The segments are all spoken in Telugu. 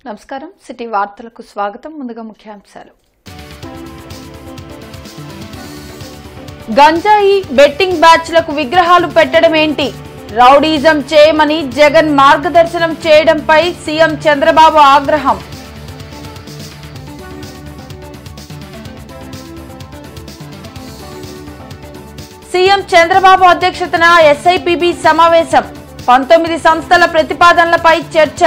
నమస్కారం సిటీ వార్తలకు స్వాగతం. ముందుగా ముఖ్యాంశాలు. గంజాయి బెట్టింగ్ బ్యాచ్లకు విగ్రహాలు పెట్టడం ఏంటి? రౌడీజం చేయమని జగన్ మార్గదర్శనం చేయడంపై సీఎం చంద్రబాబు ఆగ్రహం. సీఎం చంద్రబాబు అధ్యక్షతన ఎస్ఐపిబి సమావేశం. 19 సంస్థల ప్రతిపాదనలపై చర్చ.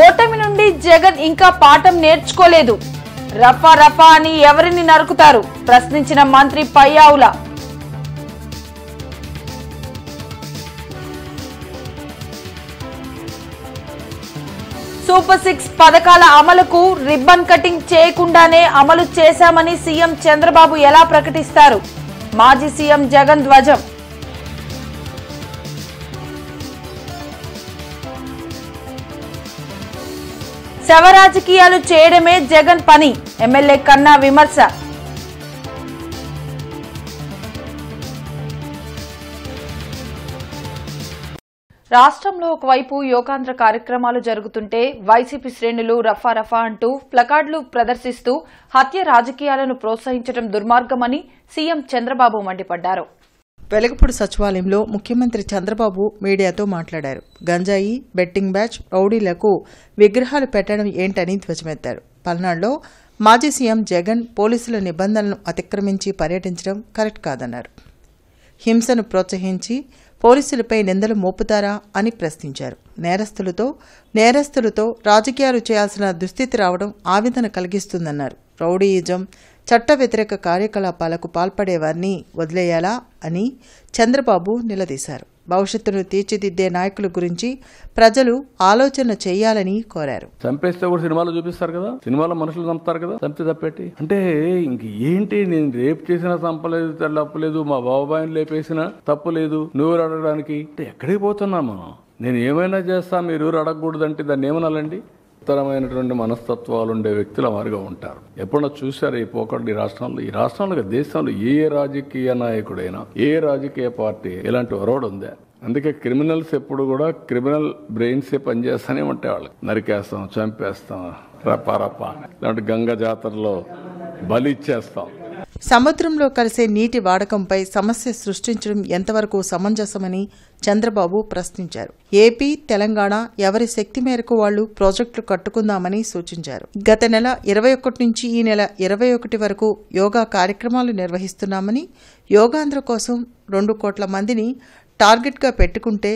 ఓటమి నుండి జగన్ ఇంకా పాఠం నేర్చుకోలేదు. రఫా రఫా అని ఎవరిని నరుకుతారు? ప్రశ్నించిన మంత్రి పయ్యావుల. సూపర్ 6 పథకాల అమలుకు రిబ్బన్ కటింగ్ చేయకుండానే అమలు చేశామని సీఎం చంద్రబాబు ఎలా ప్రకటిస్తారు? మాజీ సీఎం జగన్ ధ్వజం. శవ రాజకీయాలు చేయడమే జగన్ పని. ఎమ్మెల్యే కన్నా విమర్శ. రాష్ట్రంలో ఒకవైపు యోగాంధ్ర కార్యక్రమాలు జరుగుతుంటే వైసీపీ శ్రేణులు రఫా రఫా అంటూ ప్లకార్డులు ప్రదర్శిస్తూ హత్య రాజకీయాలను ప్రోత్సహించడం దుర్మార్గమని సీఎం చంద్రబాబు మండిపడ్డారు. వెలగపూడి సచివాలయంలో ముఖ్యమంత్రి చంద్రబాబు మీడియాతో మాట్లాడారు. గంజాయి బెట్టింగ్ బ్యాచ్ రౌడీలకు విగ్రహాలు పెట్టడం ఏంటని ధ్వజమెత్తారు. పల్నాడులో మాజీ సీఎం జగన్ పోలీసుల నిబంధనలను అతిక్రమించి పర్యటించడం కరెక్ట్ కాదన్నారు. హింసను ప్రోత్సహించి పోలీసులపై నిందలు మోపుతారా అని ప్రశ్నించారు. నేరస్తులతో రాజకీయాలు చేయాల్సిన దుస్థితి రావడం ఆవేదన కలిగిస్తుందన్నారు. రౌడీయిజం చట్ట వ్యతిరేక కార్యకలాపాలకు పాల్పడేవారిని వదిలేయాలా అని చంద్రబాబు నిలదీశారు. భవిష్యత్తును తీర్చిదిద్దే నాయకుల గురించి ప్రజలు ఆలోచన చేయాలని కోరారు. చంపేస్తే కూడా సినిమాలో చూపిస్తారు కదా, సినిమాలో మనుషులు చంపుతారు కదా, చంపితే తప్పేటి అంటే ఇంక ఏంటి? నేను రేపు చేసినా చంపలేదు, తప్పలేదు, మా బాబాయిని లేపేసినా తప్పులేదు, నువ్వు అడగడానికి అంటే ఎక్కడికి పోతున్నా మనం? నేను ఏమైనా చేస్తా, మీరు అడగకూడదంటే దాన్ని ఏమనాలండి? ఉత్తరమైనటువంటి మనస్తత్వాలు ఉండే వ్యక్తులు అమరుగా ఉంటారు. ఎప్పుడన్నా చూశారు ఈ పోకడు? ఈ రాష్ట్రంలో దేశంలో ఏ రాజకీయ నాయకుడైనా, ఏ రాజకీయ పార్టీ ఇలాంటి ఒరవడు ఉందా? అందుకే క్రిమినల్స్ ఎప్పుడు కూడా క్రిమినల్ బ్రెయిన్స్ పనిచేస్తూనే ఉంటాయి. వాళ్ళు నరికేస్తాం, చంపేస్తాం, రప్ప ఇలాంటి గంగ జాతరలో బలి ఇచ్చేస్తాం. సముద్రంలో కలిసే నీటి వాడకంపై సమస్య సృష్టించడం ఎంతవరకు సమంజసమని చంద్రబాబు ప్రశ్నించారు. ఏపీ, తెలంగాణ ఎవరి శక్తి మేరకు వాళ్లు ప్రాజెక్టులు కట్టుకుందామని సూచించారు. గత నెల 21 నుంచి ఈ నెల 21 వరకు యోగా కార్యక్రమాలు నిర్వహిస్తున్నామని, యోగాంధ్ర కోసం 2 కోట్ల మందిని టార్గెట్గా పెట్టుకుంటే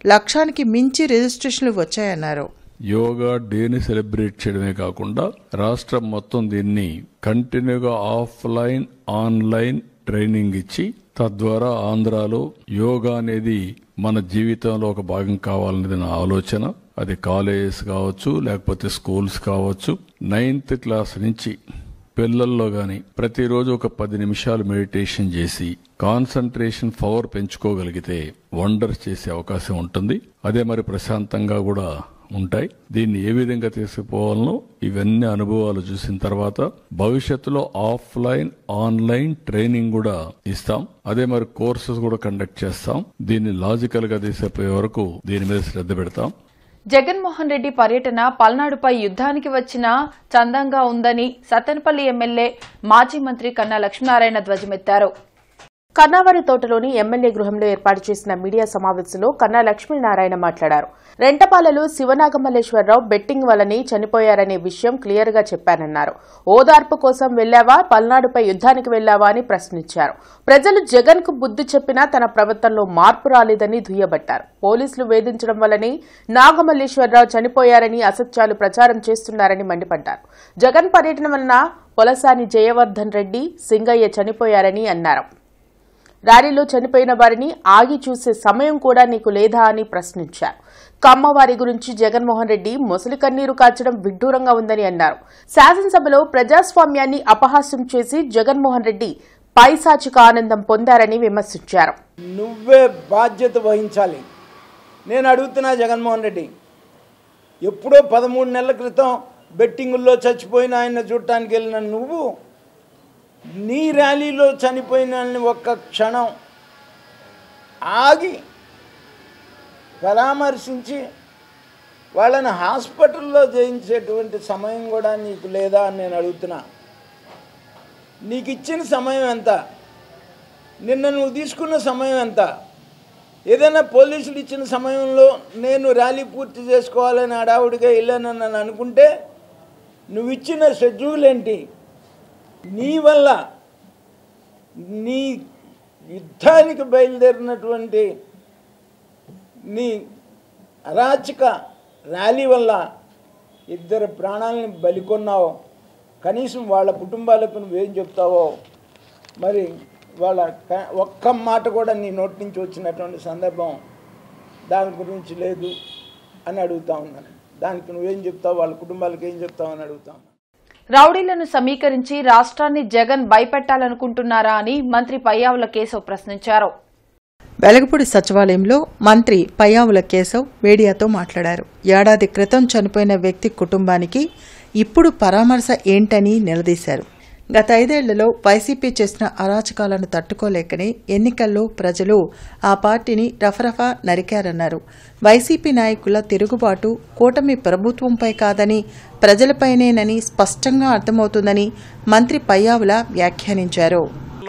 లక్షానికి మించి రిజిస్ట్రేషన్లు వచ్చాయన్నారు. యోగా డేని సెలబ్రేట్ చేయడమే కాకుండా రాష్ట్రం మొత్తం దీన్ని కంటిన్యూగా ఆఫ్లైన్ ఆన్లైన్ ట్రైనింగ్ ఇచ్చి తద్వారా ఆంధ్రాలో యోగా అనేది మన జీవితంలో ఒక భాగం కావాలనేది నా ఆలోచన. అది కాలేజెస్ కావచ్చు, లేకపోతే స్కూల్స్ కావచ్చు. 9th క్లాస్ నుంచి పిల్లల్లో గాని ప్రతిరోజు ఒక 10 నిమిషాలు మెడిటేషన్ చేసి కాన్సంట్రేషన్ పవర్ పెంచుకోగలిగితే వండర్స్ చేసే అవకాశం ఉంటుంది. అదే మరి ప్రశాంతంగా కూడా ఉంటాయి. దీన్ని ఏ విధంగా తీసుకుపోవాలనో ఇవన్నీ అనుభవాలు చూసిన తర్వాత భవిష్యత్తులో ఆఫ్లైన్ ఆన్లైన్ ట్రైనింగ్ కూడా ఇస్తాం. అదే మరి కోర్సెస్ కూడా కండక్ట్ చేస్తాం. దీన్ని లాజికల్ గా తీసిపోయే వరకు దీని మీద శ్రద్ధ పెడతాం. జగన్మోహన్ రెడ్డి పర్యటన పల్నాడుపై యుద్ధానికి వచ్చిన చందంగా ఉందని సత్తెనపల్లి ఎమ్మెల్యే మాజీ మంత్రి కన్నా లక్ష్మీనారాయణ ధ్వజమెత్తారు. కన్నావారి తోటలోని ఎమ్మెల్యే గృహంలో ఏర్పాటు చేసిన మీడియా సమావేశంలో కన్నా లక్ష్మీనారాయణ మాట్లాడారు. రెంటపాలలో శివనాగమల్లేశ్వరరావు బెట్టింగ్ వలని చనిపోయారనే విషయం క్లియర్ గా చెప్పానన్నారు. ఓదార్పు కోసం వెళ్లావా, పల్నాడుపై యుద్ధానికి వెళ్లావా అని ప్రశ్నించారు. ప్రజలు జగన్ కు బుద్ధి చెప్పినా తన ప్రవర్తనలో మార్పు రాలేదని దుయ్యబట్టారు. పోలీసులు వేధించడం వల్లనే నాగమల్లేశ్వరరావు చనిపోయారని అసత్యాలు ప్రచారం చేస్తున్నారని మండిపడ్డారు. జగన్ పర్యటన వలన పొలసాని జయవర్ధన్ రెడ్డి, సింగయ్య చనిపోయారని అన్నారు. ర్యాలీలో చనిపోయిన వారిని ఆగి చూసే సమయం కూడా నీకు లేదా అని ప్రశ్నించారు. కమ్మవారి గురించి జగన్మోహన్ రెడ్డి మొసలి కన్నీరు కార్చడం విడ్డూరంగా ఉందని అన్నారు. శాసనసభలో ప్రజాస్వామ్యాన్ని అపహాస్యం చేసి జగన్మోహన్ రెడ్డి పైశాచిక ఆనందం పొందారని విమర్శించారు. నువ్వే బాధ్యత వహించాలి. నేను అడుగుతున్నా జగన్మోహన్ రెడ్డి, ఎప్పుడో 13 నెలల క్రితం బెట్టింగుల్లో చచ్చిపోయిన ఆయన చూడటానికి వెళ్ళిన నువ్వు నీ ర్యాలీలో చనిపోయిన వాళ్ళని ఒక్క క్షణం ఆగి పరామర్శించి వాళ్ళని హాస్పిటల్లో చేయించేటువంటి సమయం కూడా నీకు లేదా అని నేను అడుగుతున్నా. నీకు ఇచ్చిన సమయం ఎంత? నిన్న నువ్వు తీసుకున్న సమయం ఎంత? ఏదైనా పోలీసులు ఇచ్చిన సమయంలో నేను ర్యాలీ పూర్తి చేసుకోవాలని హడావుడిగా వెళ్ళానని నన్ను అనుకుంటే నువ్వు ఇచ్చిన షెడ్యూల్ ఏంటి? నీ వల్ల నీ యుద్ధానికి బయలుదేరినటువంటి నీ అరాచక ర్యాలీ వల్ల 2 ప్రాణాలని బలికొన్నావు. కనీసం వాళ్ళ కుటుంబాలకు నువ్వేం చెప్తావో మరి వాళ్ళ ఒక్క మాట కూడా నీ నోటి నుంచి వచ్చినటువంటి సందర్భం దాని గురించి లేదు అని అడుగుతా ఉన్నాను. దానికి నువ్వేం చెప్తావు, వాళ్ళ కుటుంబాలకు ఏం చెప్తావు అని అడుగుతా ఉన్నాను. రౌడీలను సమీకరించి రాష్ట్రాన్ని జగన్ భయపెట్టాలనుకుంటున్నారా అని మంత్రి పయ్యావుల కేశవ్ ప్రశ్నించారు. వెలగపూడి సచివాలయంలో మంత్రి పయ్యావుల కేశవ్ మీడియాతో మాట్లాడారు. ఏడాది క్రితం చనిపోయిన వ్యక్తి కుటుంబానికి ఇప్పుడు పరామర్శ ఏంటని నిలదీశారు. గత 5 ఏళ్లలో వైసీపీ చేసిన అరాచకాలను తట్టుకోలేకనే ఎన్నికల్లో ప్రజలు ఆ పార్టీని రఫరఫా నరికారన్నారు. వైసీపీ నాయకుల తిరుగుబాటు కూటమి ప్రభుత్వంపై కాదని ప్రజలపైనేనని స్పష్టంగా అర్థమవుతుందని మంత్రి పయ్యావుల వ్యాఖ్యానించారు.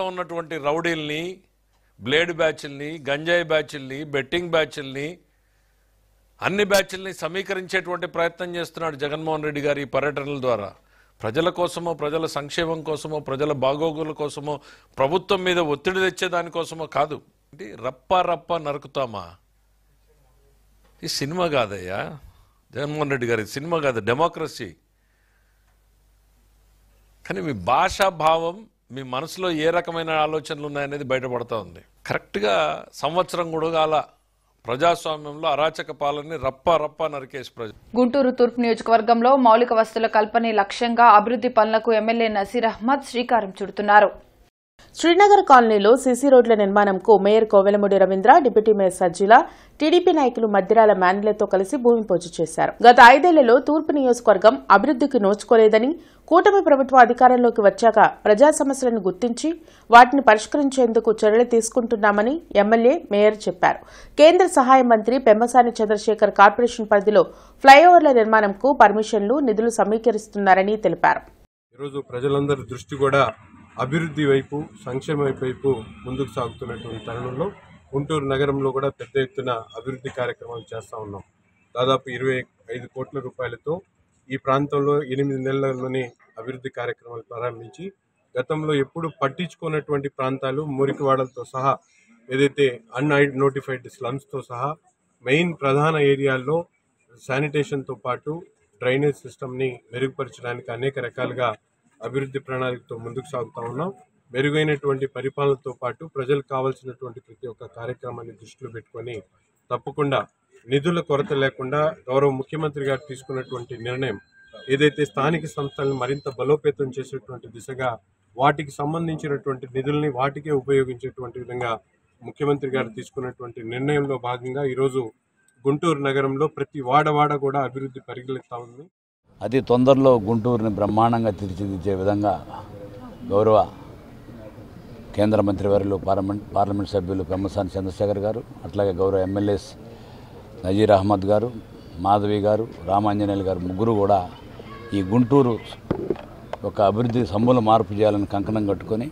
ఉన్నటువంటి రౌడీల్ని, బ్లేడ్ బ్యాచ్ల్ని, గంజాయి బ్యాచ్ల్ని, బెట్టింగ్ బ్యాచ్ల్ని, అన్ని బ్యాచ్ల్ని సమీకరించేటువంటి ప్రయత్నం చేస్తున్నాడు జగన్మోహన్ రెడ్డి గారి ఈ పర్యటనల ద్వారా. ప్రజల కోసమో, ప్రజల సంక్షేమం కోసమో, ప్రజల బాగోగుల కోసమో, ప్రభుత్వం మీద ఒత్తిడి తెచ్చేదానికోసమో కాదు. రప్ప రప్ప నరుకుతామా? ఈ సినిమా కాదయ్యా జగన్మోహన్ రెడ్డి గారి, సినిమా కాదు, డెమోక్రసీ. కానీ మీ భాషా భావం, మీ మనసులో ఏ రకమైన ఆలోచనలు ఉన్నాయనేది బయటపడతా ఉంది. కరెక్ట్గా సంవత్సరం కూడా కాల ప్రజాస్వామ్యంలో అరాచక పాలనని రప్ప రప్ప నరికేసి ప్రజలు. గుంటూరు తూర్పు నియోజకవర్గంలో మౌలిక వసతుల కల్పనే లక్ష్యంగా అభివృద్ది పనులకు ఎమ్మెల్యే నసీర్ అహ్మద్ శ్రీకారం చుడుతున్నారు. శ్రీనగర్ కాలనీలో సీసీ రోడ్ల నిర్మాణంకు mayor Kovelamudi Ravindra, deputy mayor Sajjila, TDP నాయకులు మద్దిరాల మేనలతో కలిసి భూమి పూజ చేశారు. గత 5 ఏళ్లలో తూర్పు నియోజకవర్గం అభివృద్దికి నోచుకోలేదని, కూటమి ప్రభుత్వం అధికారంలోకి వచ్చాక ప్రజా సమస్యలను గుర్తించి వాటిని పరిష్కరించేందుకు చర్యలు తీసుకుంటున్నామని ఎమ్మెల్యే, మేయర్ చెప్పారు. కేంద్ర సహాయ మంత్రి పెమ్మసాని చంద్రశేఖర్ కార్పొరేషన్ పరిధిలో ఫ్లైఓవర్ల నిర్మాణంకు పర్మిషన్లు, నిధులు సమీకరిస్తున్నారని తెలిపారు. ఈరోజు ప్రజలందరి దృష్టి కూడా అభివృద్ధి వైపు, సంక్షేమ వైపు ముందుకు సాగుతున్నటువంటి తరుణంలో గుంటూరు నగరంలో కూడా పెద్ద ఎత్తున అభివృద్ధి కార్యక్రమాలు చేస్తూ ఉన్నాం. దాదాపు 25 కోట్ల రూపాయలతో ఈ ప్రాంతంలో 8 నెలల్లోనే అభివృద్ధి కార్యక్రమాలు ప్రారంభించి, గతంలో ఎప్పుడు పట్టించుకున్నటువంటి ప్రాంతాలు, మురికివాడలతో సహా, ఏదైతే అన్ఐడెంటిఫైడ్ స్లమ్స్తో సహా మెయిన్ ప్రధాన ఏరియాల్లో శానిటేషన్తో పాటు డ్రైనేజ్ సిస్టమ్ని మెరుగుపరచడానికి అనేక రకాలుగా అభివృద్ధి ప్రణాళికతో ముందుకు సాగుతూ ఉన్నాం. మెరుగైనటువంటి పరిపాలనతో పాటు ప్రజలకు కావాల్సినటువంటి ప్రతి ఒక్క కార్యక్రమాన్ని దృష్టిలో పెట్టుకొని తప్పకుండా నిధుల కొరత లేకుండా గౌరవ ముఖ్యమంత్రి గారు తీసుకున్నటువంటి నిర్ణయం ఏదైతే స్థానిక సంస్థలను మరింత బలోపేతం చేసేటువంటి దిశగా వాటికి సంబంధించినటువంటి నిధుల్ని వాటికే ఉపయోగించేటువంటి విధంగా ముఖ్యమంత్రి గారు తీసుకున్నటువంటి నిర్ణయంలో భాగంగా ఈరోజు గుంటూరు నగరంలో ప్రతి వాడవాడ కూడా అభివృద్ధి పరిగెత్తా ఉంది. అతి తొందరలో గుంటూరుని బ్రహ్మాండంగా తీర్చిదిద్దే విధంగా గౌరవ కేంద్ర మంత్రివర్యులు పార్లమెంట్ సభ్యులు పెమ్మసాని చంద్రశేఖర్ గారు, అట్లాగే గౌరవ ఎమ్మెల్యేస్ నజీర్ అహ్మద్ గారు, మాధవి గారు, రామాంజనేయులు గారు ముగ్గురు కూడా ఈ గుంటూరు ఒక అభివృద్ధి సమూల మార్పు చేయాలని కంకణం కట్టుకొని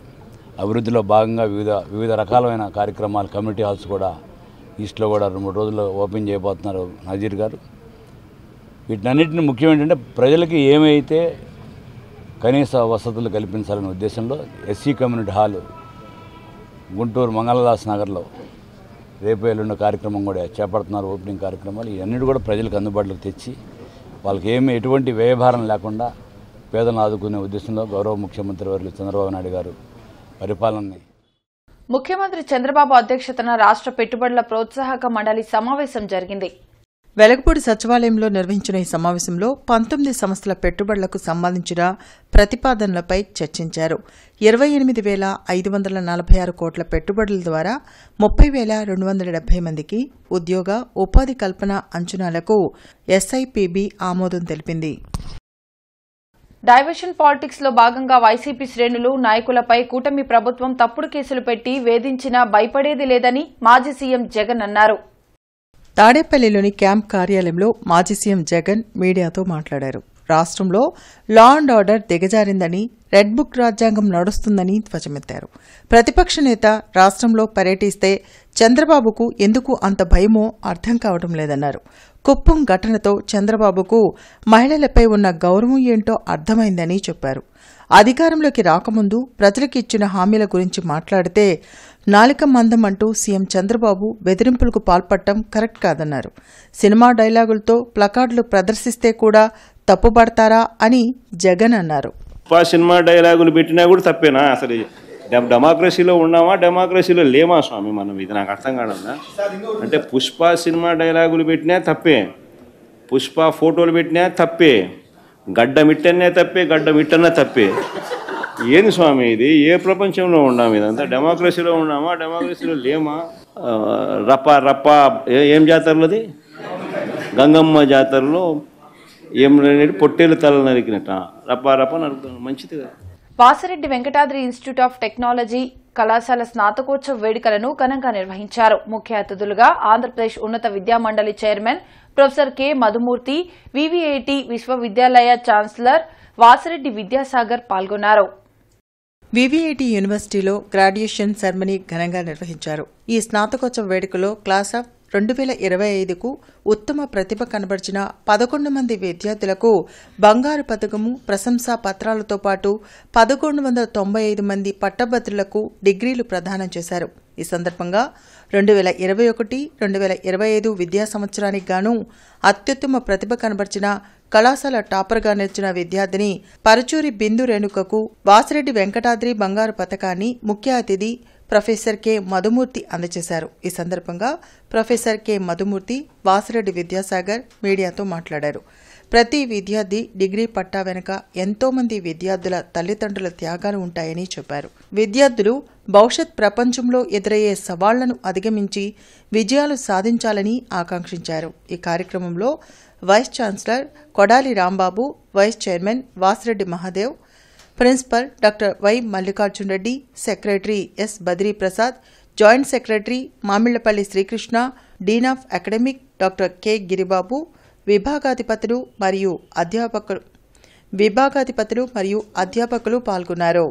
అభివృద్ధిలో భాగంగా వివిధ రకాలైన కార్యక్రమాలు, కమ్యూనిటీ హాల్స్ కూడా ఈస్ట్లో కూడా 2-3 రోజుల్లో ఓపెన్ చేయబోతున్నారు నజీర్ గారు. వీటన్నిటిని ముఖ్యం ఏంటంటే ప్రజలకి ఏమైతే కనీస వసతులు కల్పించాలనే ఉద్దేశంలో SC community hall Guntur Mangaldas నగర్లో రేపు ఎల్లుండి కార్యక్రమం కూడా చేపడుతున్నారు. ఓపెనింగ్ కార్యక్రమాలు ఇవన్నీ కూడా ప్రజలకు అందుబాటులోకి తెచ్చి వాళ్ళకి ఎటువంటి వ్యయభారం లేకుండా పేదలను ఆదుకునే ఉద్దేశంలో గౌరవ ముఖ్యమంత్రి వర్యులు చంద్రబాబు నాయుడు గారు పరిపాలనని. ముఖ్యమంత్రి చంద్రబాబు అధ్యక్షతన రాష్ట్ర పెట్టుబడుల ప్రోత్సాహక మండలి సమావేశం జరిగింది. వెలగపూడి సచివాలయంలో నిర్వహించిన ఈ సమావేశంలో 19 సంస్థల పెట్టుబడులకు సంబంధించిన ప్రతిపాదనలపై చర్చించారు. 28,546 కోట్ల పెట్టుబడుల ద్వారా 30,270 మందికి ఉద్యోగ, ఉపాధి కల్పన అంచనాలకు ఎస్ఐపిబి ఆమోదం తెలిపింది. డైవర్షన్ పాలిటిక్స్ లో భాగంగా వైసీపీ శ్రేణులు నాయకులపై కూటమి ప్రభుత్వం తప్పుడు కేసులు పెట్టి వేధించినా భయపడేది లేదని మాజీ సీఎం జగన్ అన్నారు. తాడేపల్లిలోని క్యాంప్ కార్యాలయంలో మాజీ సీఎం జగన్ మీడియాతో మాట్లాడారు. రాష్ట్రంలో లా అండ్ ఆర్డర్ దిగజారిందని, రెడ్ బుక్ రాజ్యాంగం నడుస్తుందని ధ్వజమెత్తారు. ప్రతిపక్ష నేత రాష్ట్రంలో పర్యటిస్తే చంద్రబాబుకు ఎందుకు అంత భయమో అర్థం కావడం లేదన్నారు. కుప్పం ఘటనతో చంద్రబాబుకు మహిళలపై ఉన్న గౌరవం ఏంటో అర్థమైందని చెప్పారు. అధికారంలోకి రాకముందు ప్రజలకు ఇచ్చిన హామీల గురించి మాట్లాడితే నాలిక మందం అంటూ సీఎం చంద్రబాబు బెదిరింపులకు పాల్పడటం కరెక్ట్ కాదన్నారు. సినిమా డైలాగులతో ప్లకార్డులు ప్రదర్శిస్తే కూడా తప్పుపడతారా అని జగన్ అన్నారు. సినిమా డైలాగులు పెట్టినా కూడా తప్పేనా? అసలు డెమోక్రసీలో ఉన్నామా, డెమోక్రసీలో లేమా స్వామి మనం? ఇది నాకు అర్థం కాదన్నా. అంటే పుష్ప సినిమా డైలాగులు పెట్టినా తప్పే, పుష్ప ఫోటోలు పెట్టినా తప్పే, గడ్డ మిట్టనే తప్పే, గడ్డ మిట్టనే తప్పే. ఏంది స్వామి ఇది? ఏ ప్రపంచంలో ఉన్నాము? ఇదంతా డెమోక్రసీలో ఉన్నామా, డెమోక్రసీలో లేమా? రప్ప ఏం జాతరలోది? గంగమ్మ జాతరలో ఏం పొట్టేలు తల నరికినట్ట రప్ప నరుకుతాను. మంచిది కదా. Vasireddy Venkatadri institute of technology కళాశాల స్నాతకోత్సవ వేడుకలను ఘనంగా నిర్వహించారు. ముఖ్య అతిథులుగా ఆంధ్రప్రదేశ్ ఉన్నత విద్యామండలి chairman professor K Madhumurthy, VVIT విశ్వవిద్యాలయ ఛాన్సలర్ వాసిరెడ్డి విద్యాసాగర్ పాల్గొన్నారు. వివిఐటి యూనివర్సిటీలో గ్రాడ్యుయేషన్ సెరమనీ ఘనంగా నిర్వహించారు. ఈ స్నాతకోత్సవ వేడుకలో క్లాస్ ఆఫ్ 2025కు ఉత్తమ ప్రతిభ కనబర్చిన 11 మంది విద్యార్థులకు బంగారు పతకము, ప్రశంసా పత్రాలతో పాటు 1195 మంది పట్టభద్రులకు డిగ్రీలు ప్రదానం చేశారు. ఈ సందర్భంగా 2021-2025 విద్యా సంవత్సరానికి గాను అత్యుత్తమ ప్రతిభ కనబర్చిన కళాశాల టాపర్గా నిలిచిన విద్యార్థిని పరచూరి బిందు రేణుకకు వాసిరెడ్డి వెంకటాద్రి బంగారు పతకాన్ని ముఖ్య అతిథి ప్రొఫెసర్ కె మధుమూర్తి అందజేశారు. ఈ సందర్భంగా ప్రొఫెసర్ కె మధుమూర్తి, వాసిరెడ్డి విద్యాసాగర్ మీడియాతో మాట్లాడారు. ప్రతి విద్యార్థి డిగ్రీ పట్టా వెనుక ఎంతో మంది విద్యార్థుల తల్లిదండ్రుల త్యాగాలు ఉంటాయని చెప్పారు. విద్యార్థులు భవిష్యత్ ప్రపంచంలో ఎదురయ్యే సవాళ్లను అధిగమించి విజయాలు సాధించాలని ఆకాంక్షించారు. ఈ కార్యక్రమంలో vice chancellor Kodali Rambabu, vice chairman Vasireddy Mahadev, principal doctor Y Mallikarjun Reddy, secretary S Badri Prasad, joint secretary Mamillapalli Srikrishna, dean of academic doctor K Giribabu, విభాగాధిపతులు మరియు అధ్యాపకులు పాల్గొన్నారు.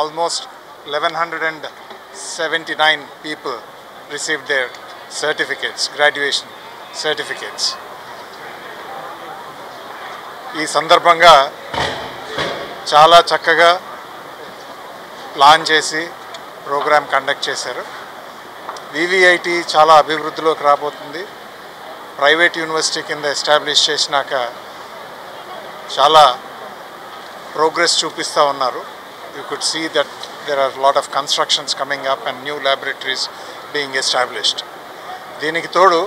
Almost 1179 people received their certificates, graduation certificates. ఈ సందర్భంగా చాలా చక్కగా ప్లాన్ చేసి ప్రోగ్రామ్ కండక్ట్ చేశారు. వివిఐటి చాలా అభివృద్ధిలోకి రాబోతుంది. ప్రైవేట్ యూనివర్సిటీ కింద ఎస్టాబ్లిష్ చేసినాక చాలా ప్రోగ్రెస్ చూపిస్తూ ఉన్నారు. You could see that there are a lot of constructions coming up and new laboratories being established. దీనికి తోడు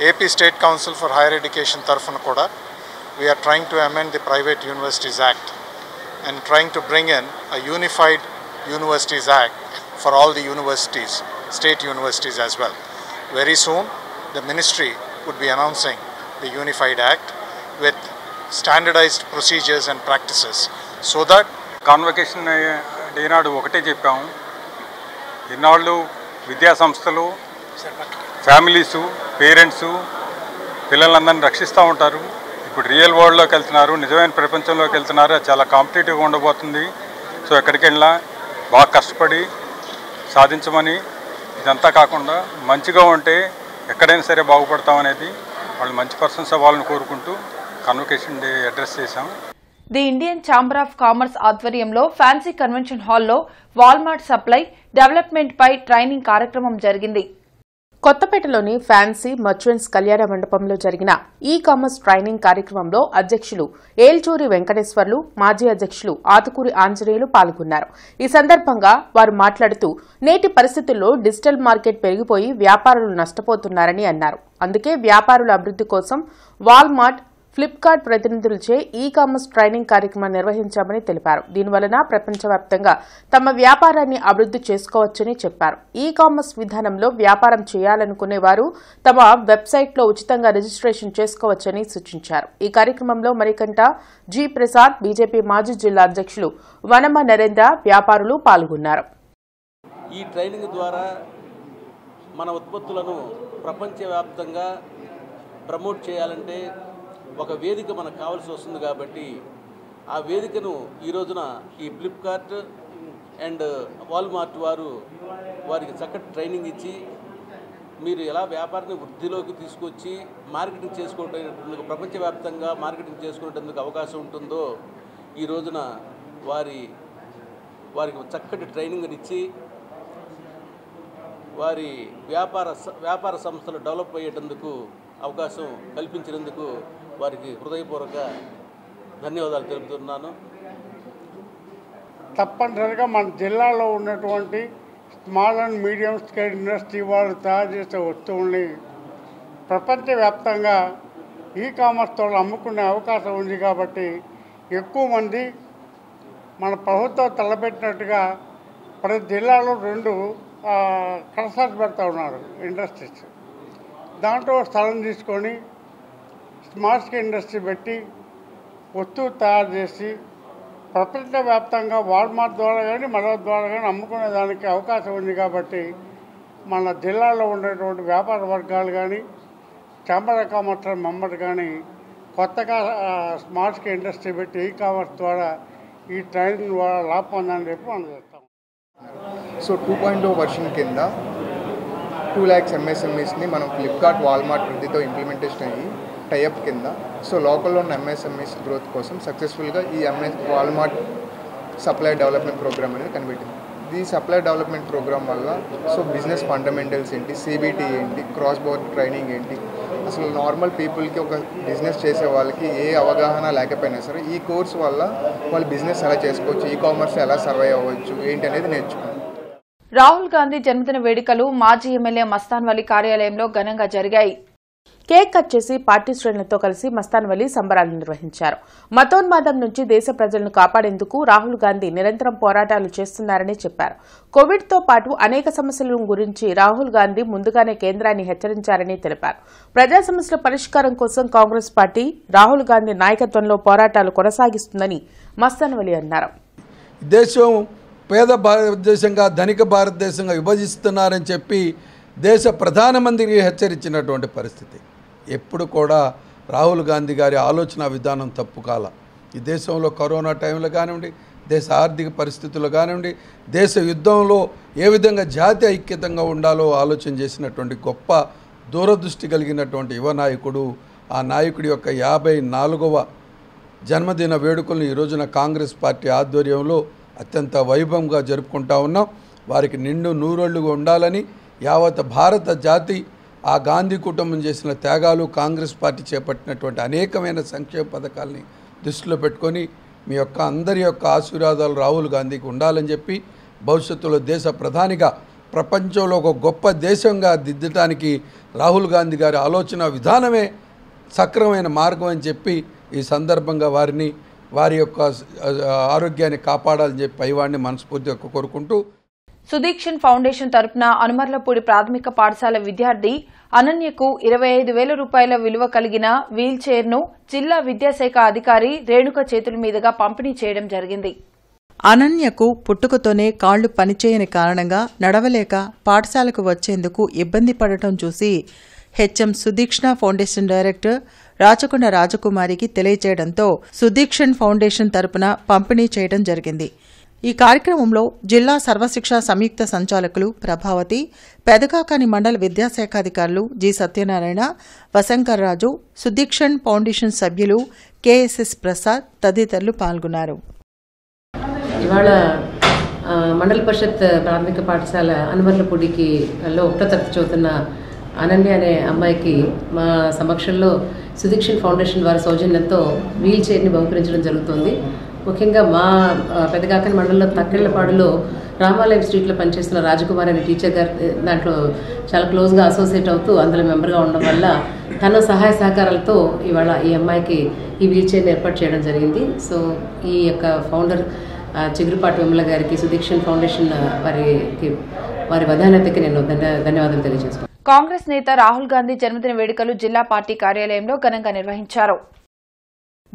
AP state council for higher education తరఫున కూడా we are trying to amend the Private Universities Act and trying to bring in a unified Universities Act for all the universities, state universities as well. Very soon the ministry would be announcing the Unified Act with standardized procedures and practices so that convocation day నాడు ఒకటే చెప్పాము, ఇన్నాళ్ళు విద్యా సంస్థలు, ఫ్యామిలీసు, పేరెంట్సు పిల్లలందరినీ రక్షిస్తూ ఉంటారు. ఇప్పుడు రియల్ వరల్డ్లోకి వెళ్తున్నారు, నిజమైన ప్రపంచంలోకి వెళ్తున్నారు. అది చాలా కాంపిటేటివ్గా ఉండబోతుంది. సో ఎక్కడికి వెళ్ళినా బాగా కష్టపడి సాధించమని, ఇదంతా కాకుండా మంచిగా ఉంటే ఎక్కడైనా సరే బాగుపడతామనేది వాళ్ళు మంచి పర్సన్స్ అవ్వాలని కోరుకుంటూ కాన్వకేషన్ డే అడ్రస్ చేశాం. The Indian chamber of commerce ఆధ్వర్యంలో ఫ్యాన్సీ కన్వెన్షన్ హాల్లో వాల్మార్ట్ సప్లై డెవలప్మెంట్ పై ట్రైనింగ్ కార్యక్రమం జరిగింది. కొత్తపేటలోని ఫ్యాన్సీ మర్చెంట్స్ కళ్యాణ మండపంలో జరిగిన ఈ కామర్స్ ట్రైనింగ్ కార్యక్రమంలో అధ్యక్షులు ఏల్చూరి వెంకటేశ్వర్లు, మాజీ అధ్యక్షులు ఆతుకూరి ఆంజనేయులు పాల్గొన్నారు. ఈ సందర్భంగా వారు మాట్లాడుతూ నేటి పరిస్థితుల్లో డిజిటల్ మార్కెట్ పెరిగిపోయి వ్యాపారులు నష్టపోతున్నారని అన్నారు. అందుకే వ్యాపారుల అభివృద్ధి కోసం Walmart Flipkart ప్రతినిధులచే e commerce training కార్యక్రమం నిర్వహించామని తెలిపారు. దీనివలన ప్రపంచవ్యాప్తంగా తమ వ్యాపారాన్ని అభివృద్ది చేసుకోవచ్చని చెప్పారు. ఈ కామర్స్ విధానంలో వ్యాపారం చేయాలనుకునేవారు తమ వెబ్సైట్లో ఉచితంగా రిజిస్ట్రేషన్ చేసుకోవచ్చని సూచించారు. ఈ కార్యక్రమంలో మరికంట జి ప్రసాద్, బీజేపీ మాజీ జిల్లా అధ్యక్షులు వనమ నరేంద్ర, వ్యాపారులు పాల్గొన్నారు. ఈ ట్రైనింగ్ ద్వారా మన ఉత్పత్తులను ప్రపంచవ్యాప్తంగా ప్రమోట్ చేయాలంటే ఒక వేదిక మనకు కావాల్సి వస్తుంది. కాబట్టి ఆ వేదికను ఈ రోజున ఈ ఫ్లిప్కార్ట్ అండ్ వాల్మార్ట్ వారికి చక్కటి ట్రైనింగ్ ఇచ్చి మీరు ఎలా వ్యాపారాన్ని వృద్ధిలోకి తీసుకొచ్చి మార్కెటింగ్ చేసుకోవడానికి ప్రపంచవ్యాప్తంగా మార్కెటింగ్ చేసుకునేందుకు అవకాశం ఉంటుందో ఈ రోజున వారికి చక్కటి ట్రైనింగ్ ఇచ్చి వారి వ్యాపార సంస్థలు డెవలప్ అయ్యేటందుకు అవకాశం కల్పించినందుకు వారికి హృదయపూర్వక ధన్యవాదాలు తెలుపుతున్నాను. తప్పనిసరిగా మన జిల్లాలో ఉన్నటువంటి small and medium scale industry వాళ్ళు తయారు చేసే వస్తువుల్ని ప్రపంచవ్యాప్తంగా ఈ కామర్స్తో అమ్ముకునే అవకాశం ఉంది. కాబట్టి ఎక్కువ మంది మన ప్రభుత్వం తలపెట్టినట్టుగా ప్రతి జిల్లాలో 2 కన్సల్ట్ పెడతా ఉన్నారు ఇండస్ట్రీస్. దాంట్లో స్థలం తీసుకొని స్మార్ట్ స్కేల్ ఇండస్ట్రీ పెట్టి వస్తువు తయారు చేసి ప్రపంచవ్యాప్తంగా వాల్మార్ట్ ద్వారా కానీ మరో ద్వారా కానీ అమ్ముకునే దానికి అవకాశం ఉంది. కాబట్టి మన జిల్లాలో ఉండేటువంటి వ్యాపార వర్గాలు కానీ ఛాంబర్ ఆఫ్ కామర్స్ మెంబర్స్ కానీ కొత్తగా స్మార్ట్ స్కేల్ ఇండస్ట్రీ పెట్టి ఈ కామర్స్ ద్వారా ఈ ట్రైనింగ్ ద్వారా లాభం పొందని చెప్పి మనం చేస్తాం. సో 2.0 వర్షన్ కింద 2 lakhs MSMEస్ని మనం ఫ్లిప్కార్ట్, వాల్మార్ట్ వృద్ధితో ఇంప్లిమెంటేషన్ అయ్యి టైఅప్ కింద సో లోకల్లో ఉన్న MSMEస్ గ్రోత్ కోసం సక్సెస్ఫుల్గా ఈ వాల్మార్ట్ సప్లై డెవలప్మెంట్ ప్రోగ్రామ్ అనేది కనిపెట్టింది. ఈ సప్లై డెవలప్మెంట్ ప్రోగ్రామ్ వల్ల సో బిజినెస్ ఫండమెంటల్స్ ఏంటి, CBT ఏంటి, క్రాస్ బోర్డర్ ట్రైనింగ్ ఏంటి, అసలు నార్మల్ పీపుల్కి ఒక బిజినెస్ చేసే వాళ్ళకి ఏ అవగాహన లేకపోయినా సరే ఈ కోర్స్ వల్ల వాళ్ళు బిజినెస్ ఎలా చేసుకోవచ్చు, ఈ కామర్స్ ఎలా సర్వైవ్ అవ్వచ్చు ఏంటి అనేది నేర్చుకున్నారు. రాహుల్ గాంధీ జన్మదిన వేడుకలు మాజీ ఎమ్మెల్యే మస్తాన్ వలీ కార్యాలయంలో ఘనంగా జరిగాయి. కేక్ కట్ చేసి పార్టీ శ్రేణులతో కలిసి మస్తాన్ వలీ సంబరాలు నిర్వహించారు. మతోన్మాదం నుంచి దేశ ప్రజలను కాపాడేందుకు రాహుల్ గాంధీ నిరంతరం పోరాటాలు చేస్తున్నారని చెప్పారు. కోవిడ్తో పాటు అనేక సమస్యల గురించి రాహుల్ గాంధీ ముందుగానే కేంద్రాన్ని హెచ్చరించారని తెలిపారు. ప్రజా సమస్యల పరిష్కారం కోసం కాంగ్రెస్ పార్టీ రాహుల్ గాంధీ నాయకత్వంలో పోరాటాలు కొనసాగిస్తుందని మస్తాన్ వలీ అన్నారు. దేశం పేద భారతదేశంగా ధనిక భారతదేశంగా విభజిస్తున్నారని చెప్పి దేశ ప్రధానమంత్రికి హెచ్చరించినటువంటి పరిస్థితి. ఎప్పుడు కూడా రాహుల్ గాంధీ గారి ఆలోచన విధానం తప్పు కాల. ఈ దేశంలో కరోనా టైంలో కానివ్వండి, దేశ ఆర్థిక పరిస్థితుల్లో కానివ్వండి, దేశ యుద్ధంలో ఏ విధంగా జాతి ఐక్యతంగా ఉండాలో ఆలోచన చేసినటువంటి గొప్ప దూరదృష్టి కలిగినటువంటి యువ నాయకుడు. ఆ నాయకుడి యొక్క 54వ జన్మదిన వేడుకలను ఈ రోజున కాంగ్రెస్ పార్టీ ఆధ్వర్యంలో అత్యంత వైభవంగా జరుపుకుంటా ఉన్నాం. వారికి నిండు నూరేళ్లుగా ఉండాలని యావత్ భారత జాతి ఆ గాంధీ కుటుంబం చేసిన త్యాగాలు, కాంగ్రెస్ పార్టీ చేపట్టినటువంటి అనేకమైన సంక్షేమ పథకాలని దృష్టిలో పెట్టుకొని మీ యొక్క అందరి యొక్క ఆశీర్వాదాలు రాహుల్ గాంధీకి ఉండాలని చెప్పి భవిష్యత్తులో దేశ ప్రధానిగా ప్రపంచంలో ఒక గొప్ప దేశంగా దిద్దటానికి రాహుల్ గాంధీ గారి ఆలోచన విధానమే సక్రమైన మార్గం అని చెప్పి ఈ సందర్భంగా వారి యొక్క ఆరోగ్యాన్ని కాపాడాలని చెప్పి పైవాడిని మనస్ఫూర్తిగా కోరుకుంటూ సుదీక్షణ్ ఫౌండేషన్ తరపున అనుమర్లపూడి ప్రాథమిక పాఠశాల విద్యార్థి అనన్యకు 25,000 రూపాయల విలువ కలిగిన వీల్ చైర్ను జిల్లా విద్యాశాఖ అధికారి రేణుక చేతుల మీదుగా పంపిణీ చేయడం జరిగింది. అనన్యకు పుట్టుకతోనే కాళ్లు పనిచేయని కారణంగా నడవలేక పాఠశాలకు వచ్చేందుకు ఇబ్బంది పడటం చూసి HM Sudikshana foundation director Rachakonda రాజకుమారికి తెలియజేయడంతో సుదీక్షణ్ ఫౌండేషన్ తరపున పంపిణీ చేయడం జరిగింది. ఈ కార్యక్రమంలో జిల్లా సర్వశిక్ష సంయుక్త సంచాలకులు ప్రభావతి, పెదకాకాని మండల విద్యాశాఖాధికారులు జి సత్యనారాయణ, వశంకర్రాజు, సుదీక్షణ్ ఫౌండేషన్ సభ్యులు కెఎస్ఎస్ ప్రసాద్ తదితరులు పాల్గొన్నారు. ఇవాళ మండల పరిషత్ ప్రాథమిక పాఠశాల అనుమర్లపూడికి లో 1వ తరగతి చదువుతున్న అనన్య అనే అమ్మాయికి మా సమక్షంలో సుదీక్షణ్ ఫౌండేషన్ వారి సౌజన్యంతో వీల్ చైర్ని బహుకరించడం జరుగుతుంది. ముఖ్యంగా మా పెదగాకని మండలంలో తక్కెళ్లపాడులో రామాలయం స్ట్రీట్లో పనిచేస్తున్న రాజకుమార్ అనే టీచర్ గారు దాంట్లో చాలా క్లోజ్గా అసోసియేట్ అవుతూ అందులో మెంబర్గా ఉండడం వల్ల తన సహాయ సహకారాలతో ఇవాళ ఈ అమ్మాయికి ఈ వీల్ చైర్ని ఏర్పాటు చేయడం జరిగింది. సో ఈ యొక్క ఫౌండర్ చిగురుపాటి విమల గారికి, సుదీక్షణ్ ఫౌండేషన్ వారి వధానతకి నేను ధన్యవాదాలు తెలియజేస్తున్నాను. కాంగ్రెస్ నేత రాహుల్ గాంధీ జన్మదిన వేడుకలు జిల్లా పార్టీ కార్యాలయంలో ఘనంగా నిర్వహించారు.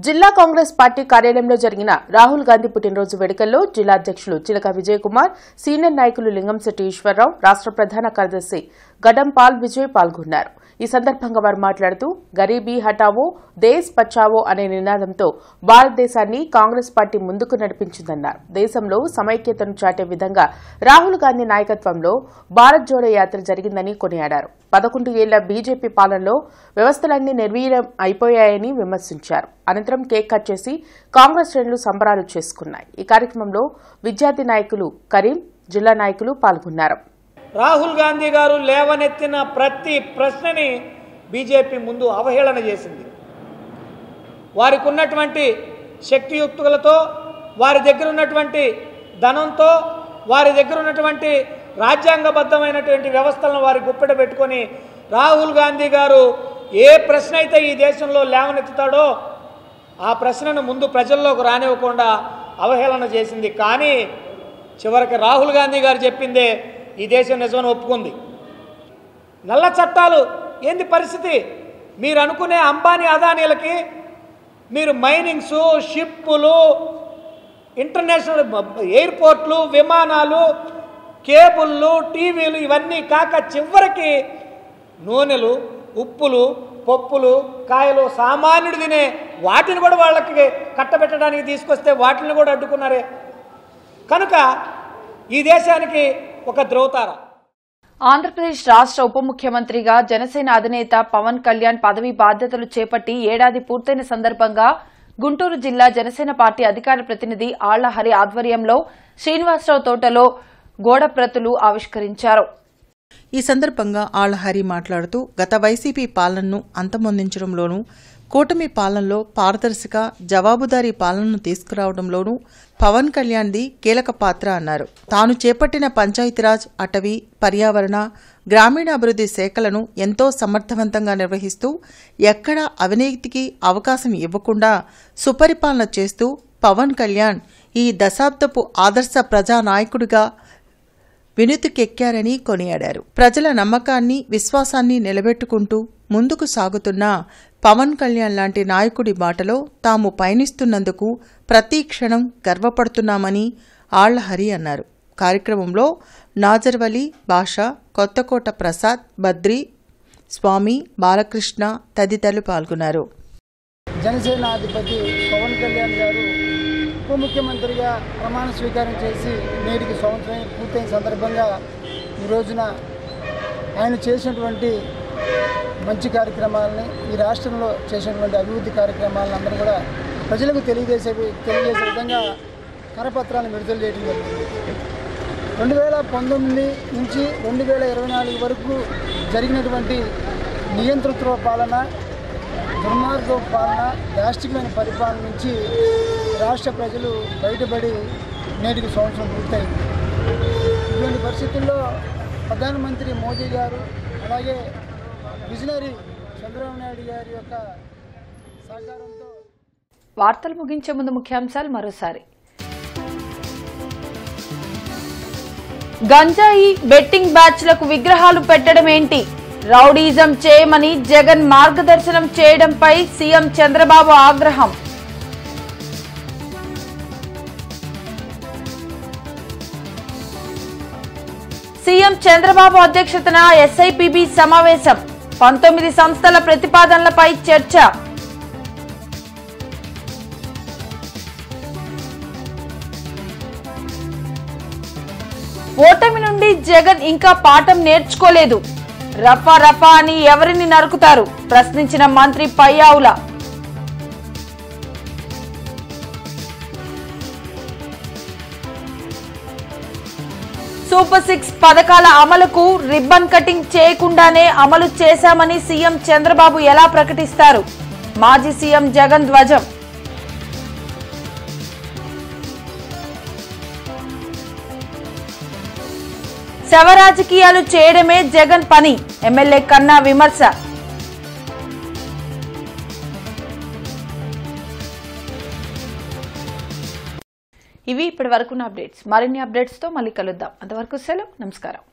జిల్లా కాంగ్రెస్ పార్టీ కార్యాలయంలో జరిగిన రాహుల్ గాంధీ పుట్టినరోజు వేడుకల్లో జిల్లా అధ్యక్షులు చిలక విజయ్ కుమార్, సీనియర్ నాయకులు లింగంశెట్టి ఈశ్వరరావు, రాష్ట్ర ప్రధాన కార్యదర్శి గడం పాల్ విజయ్ పాల్గొన్నారు. ఈ సందర్భంగా వారు మాట్లాడుతూ గరీబీ హటావో దేశ్ బచావో అనే నినాదంతో భారతదేశాన్ని కాంగ్రెస్ పార్టీ ముందుకు నడిపించిందన్నారు. దేశంలో సమైక్యతను చాటే విధంగా రాహుల్ గాంధీ నాయకత్వంలో భారత్ జోడో యాత్ర జరిగిందని కొనియాడారు. 11 ఏళ్ల బీజేపీ పాలనలో వ్యవస్థలన్నీ నిర్వీర్యం అయిపోయాయని విమర్శించారు. అనంతరం కేక్ కట్ చేసి కాంగ్రెస్ శ్రేణులు సంబరాలు చేసుకున్నాయి. ఈ కార్యక్రమంలో విద్యార్థి నాయకులు కరీం, జిల్లా నాయకులు పాల్గొన్నారు. రాహుల్ గాంధీ గారు లేవనెత్తిన ప్రతి ప్రశ్నని బీజేపీ ముందు అవహేళన చేసింది. వారికి ఉన్నటువంటి శక్తియుక్తులతో, వారి దగ్గర ఉన్నటువంటి ధనంతో, వారి దగ్గర ఉన్నటువంటి రాజ్యాంగబద్ధమైనటువంటి వ్యవస్థలను వారి గుప్పెట పెట్టుకొని రాహుల్ గాంధీ గారు ఏ ప్రశ్న అయితే ఈ దేశంలో లేవనెత్తుతాడో ఆ ప్రశ్నను ముందు ప్రజల్లోకి రానివ్వకుండా అవహేళన చేసింది. కానీ చివరికి రాహుల్ గాంధీ గారు చెప్పిందే ఈ దేశం నిజమని ఒప్పుకుంది. నల్ల చట్టాలు ఏంది పరిస్థితి? మీరు అనుకునే అంబానీ అదానీలకి మీరు మైనింగ్స్, షిప్పులు, ఇంటర్నేషనల్ ఎయిర్పోర్ట్లు, విమానాలు, కేబుళ్ళు, టీవీలు ఇవన్నీ కాక చివరికి నూనెలు, ఉప్పులు, పప్పులు, కాయలు సామాన్యుడు తినే వాటిని కూడా వాళ్ళకి కట్టబెట్టడానికి తీసుకొస్తే వాటిని కూడా అడ్డుకున్నారే. కనుక ఈ దేశానికి ఒక ద్రోతార. ఆంధ్రప్రదేశ్ రాష్ట్ర ఉప ముఖ్యమంత్రిగా జనసేన అధినేత పవన్ కళ్యాణ్ పదవీ బాధ్యతలు చేపట్టి ఏడాది పూర్తయిన సందర్భంగా గుంటూరు జిల్లా జనసేన పార్టీ అధికార ప్రతినిధి ఆళ్ల హరి ఆధ్వర్యంలో శ్రీనివాసరావు తోటలో గోడప్రతులు ఆవిష్కరించారు. ఈ సందర్భంగా ఆళ్ల హరి మాట్లాడుతూ గత వైసీపీ పాలనను అంతమొందించడంలోనూ, కూటమి పాలనలో పారదర్శక, జవాబుదారీ పాలనను తీసుకురావడంలోనూ పవన్ కళ్యాణ్ది కీలక పాత్ర అన్నారు. తాను చేపట్టిన పంచాయతీరాజ్, అటవీ, పర్యావరణ, గ్రామీణాభివృద్ధి శాఖలను ఎంతో సమర్థవంతంగా నిర్వహిస్తూ ఎక్కడా అవినీతికి అవకాశం ఇవ్వకుండా సుపరిపాలన చేస్తూ పవన్ కళ్యాణ్ ఈ దశాబ్దపు ఆదర్శ ప్రజానాయకుడిగా వినుతికెక్కారని కొనియాడారు. ప్రజల నమ్మకాన్ని, విశ్వాసాన్ని నిలబెట్టుకుంటూ ముందుకు సాగుతున్న పవన్ కళ్యాణ్ లాంటి నాయకుడి బాటలో తాము పయనిస్తున్నందుకు ప్రతి క్షణం గర్వపడుతున్నామని ఆళ్ల హరి అన్నారు. కార్యక్రమంలో నాజర్వలి, భాషా, కొత్తకోట ప్రసాద్, బద్రి, స్వామి, బాలకృష్ణ తదితరులు పాల్గొన్నారు. జనసేనాధిపతి పవన్ కళ్యాణ్ గారు ఉప ముఖ్యమంత్రిగా ప్రమాణ స్వీకారం చేసి నేటికి సంవత్సరం పూర్తయిన సందర్భంగా ఈ రోజున ఆయన చేసినటువంటి మంచి కార్యక్రమాలని, ఈ రాష్ట్రంలో చేసినటువంటి అభివృద్ధి కార్యక్రమాలను అందరూ కూడా ప్రజలకు తెలియజేసే విధంగా కరపత్రాలను విడుదల చేయడం జరిగింది. 2019 నుంచి 2024 వరకు జరిగినటువంటి నియంతృత్వ పాలన, దుర్మార్గ పాలన, దాష్టికమైన పరిపాలన నుంచి రాష్ట్ర ప్రజలు బయటపడి నేటికి సంవత్సరం పూర్తయింది. ఇటువంటి పరిస్థితుల్లో ప్రధానమంత్రి మోదీ గారు, అలాగే విజనరీ చంద్రబాబు నాయుడు గారి యొక్క సహకారంతో. వార్తలు ముగించే ముందు ముఖ్యాంశాలు మరోసారి. గంజాయి, బెట్టింగ్ బ్యాచ్లకు విగ్రహాలు పెట్టడం ఏంటి? రౌడీజం చేయమని జగన్ మార్గదర్శనం చేయడంపై సీఎం చంద్రబాబు ఆగ్రహం. సీఎం చంద్రబాబు అధ్యక్షతన ఎస్ఐపిబి సమావేశం. 19 సంస్థల ప్రతిపాదనలపై చర్చ. ఓటమి నుండి జగన్ ఇంకా పాఠం నేర్చుకోలేదు. రఫా రఫా అని ఎవరిని నరుకుతారు? ప్రశ్నించిన మంత్రి పయ్యావుల. సూపర్ 6 పథకాల అమలుకు రిబ్బన్ కటింగ్ చేయకుండానే అమలు చేశామని సీఎం చంద్రబాబు ఎలా ప్రకటిస్తారు? మాజీ సీఎం జగన్ ధ్వజం. శవ రాజకీయాలు చేయడమే జగన్ పని ఎమ్మెల్యే కన్నా విమర్శ. ఇవి ఇప్పటి వరకున్న అప్డేట్స్. మరిన్ని అప్డేట్స్ తో మళ్ళీ కలుద్దాం. అంతవరకు సెలవు. నమస్కారం.